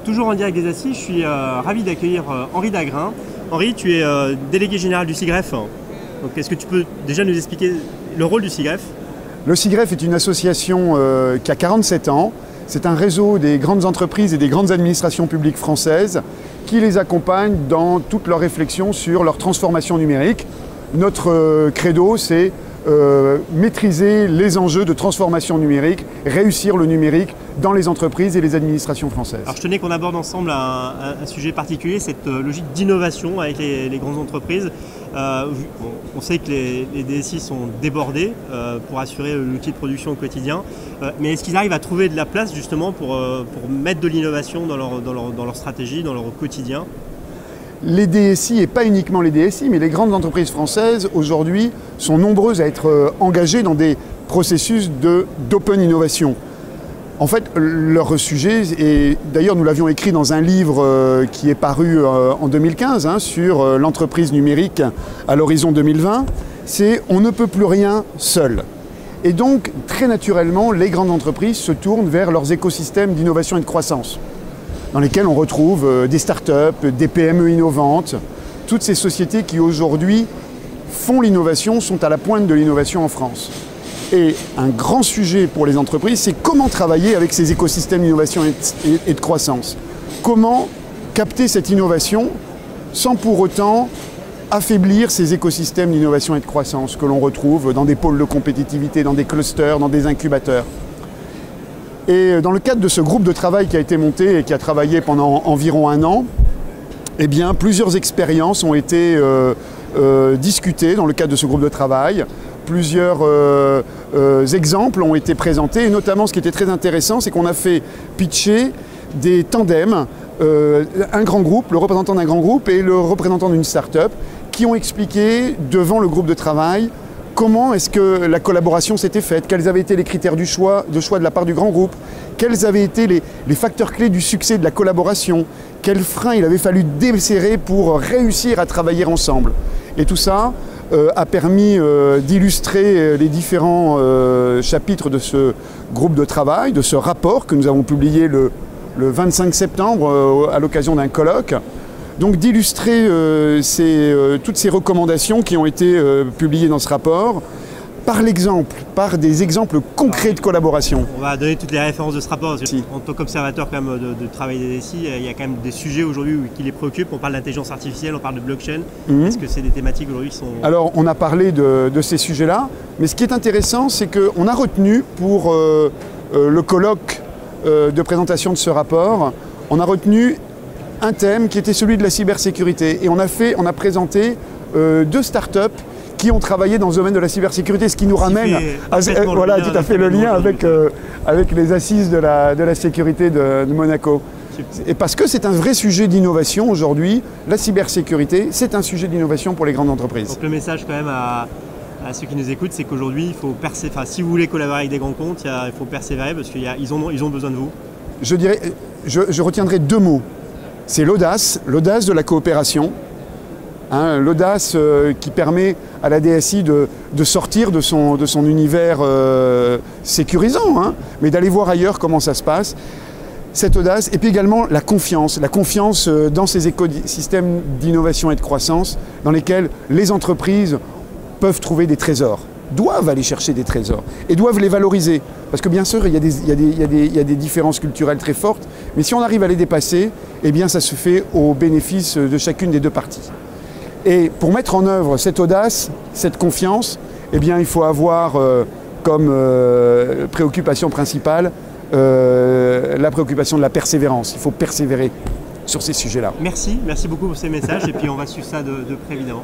toujours en direct des Assises, je suis ravi d'accueillir Henri Dagrin. Henri, tu es délégué général du SIGREF. Donc, est-ce que tu peux déjà nous expliquer le rôle du SIGREF? Le SIGREF est une association qui a 47 ans. C'est un réseau des grandes entreprises et des grandes administrations publiques françaises qui les accompagne dans toutes leurs réflexions sur leur transformation numérique. Notre credo, c'est maîtriser les enjeux de transformation numérique, réussir le numérique dans les entreprises et les administrations françaises. Alors je tenais qu'on aborde ensemble un sujet particulier, cette logique d'innovation avec les grandes entreprises. On sait que les DSI sont débordés pour assurer l'outil de production au quotidien, mais est-ce qu'ils arrivent à trouver de la place justement pour mettre de l'innovation dans leur stratégie, dans leur quotidien? Les DSI, et pas uniquement les DSI, mais les grandes entreprises françaises aujourd'hui sont nombreuses à être engagées dans des processus d'open innovation. En fait, leur sujet, et d'ailleurs nous l'avions écrit dans un livre qui est paru en 2015 sur l'entreprise numérique à l'horizon 2020, c'est « on ne peut plus rien seul ». Et donc, très naturellement, les grandes entreprises se tournent vers leurs écosystèmes d'innovation et de croissance, dans lesquels on retrouve des startups, des PME innovantes, toutes ces sociétés qui aujourd'hui font l'innovation, sont à la pointe de l'innovation en France. Et un grand sujet pour les entreprises, c'est comment travailler avec ces écosystèmes d'innovation et de croissance. Comment capter cette innovation sans pour autant affaiblir ces écosystèmes d'innovation et de croissance que l'on retrouve dans des pôles de compétitivité, dans des clusters, dans des incubateurs. Et dans le cadre de ce groupe de travail qui a été monté et qui a travaillé pendant environ un an, eh bien, plusieurs expériences ont été discutées dans le cadre de ce groupe de travail. Plusieurs exemples ont été présentés, et notamment ce qui était très intéressant, c'est qu'on a fait pitcher des tandems, un grand groupe, le représentant d'un grand groupe et le représentant d'une start-up, qui ont expliqué devant le groupe de travail comment est-ce que la collaboration s'était faite, quels avaient été les critères de choix de la part du grand groupe, quels avaient été les facteurs clés du succès de la collaboration, quels freins il avait fallu desserrer pour réussir à travailler ensemble. Et tout ça a permis d'illustrer les différents chapitres de ce groupe de travail, de ce rapport que nous avons publié le 25 septembre à l'occasion d'un colloque. Donc d'illustrer toutes ces recommandations qui ont été publiées dans ce rapport par l'exemple, par des exemples concrets de collaboration. On va donner toutes les références de ce rapport. En tant qu'observateur quand même de travail des DSI, il y a quand même des sujets aujourd'hui qui les préoccupent. On parle d'intelligence artificielle, on parle de blockchain. Est-ce que c'est des thématiques aujourd'hui qui sont... Alors on a parlé de ces sujets-là, mais ce qui est intéressant, c'est qu'on a retenu pour le colloque de présentation de ce rapport, on a retenu un thème qui était celui de la cybersécurité. Et on a présenté deux startups qui ont travaillé dans ce domaine de la cybersécurité, ce qui nous ramène voilà, tout à fait le lien avec les assises de la sécurité de Monaco. Et parce que c'est un vrai sujet d'innovation aujourd'hui, la cybersécurité, c'est un sujet d'innovation pour les grandes entreprises. Donc le message quand même à ceux qui nous écoutent, c'est qu'aujourd'hui, il faut persévérer. Enfin, si vous voulez collaborer avec des grands comptes, il faut persévérer parce qu'ils ont besoin de vous. Je dirais, je retiendrai deux mots. C'est l'audace de la coopération, hein, l'audace qui permet à la DSI de sortir de son univers sécurisant, hein, mais d'aller voir ailleurs comment ça se passe. Cette audace, et puis également la confiance dans ces écosystèmes d'innovation et de croissance dans lesquels les entreprises peuvent trouver des trésors, doivent aller chercher des trésors et doivent les valoriser. Parce que bien sûr, il y a des différences culturelles très fortes, mais si on arrive à les dépasser, eh bien ça se fait au bénéfice de chacune des deux parties. Et pour mettre en œuvre cette audace, cette confiance, eh bien il faut avoir comme préoccupation principale la préoccupation de la persévérance. Il faut persévérer sur ces sujets-là. Merci beaucoup pour ces messages et puis on va suivre ça de près évidemment.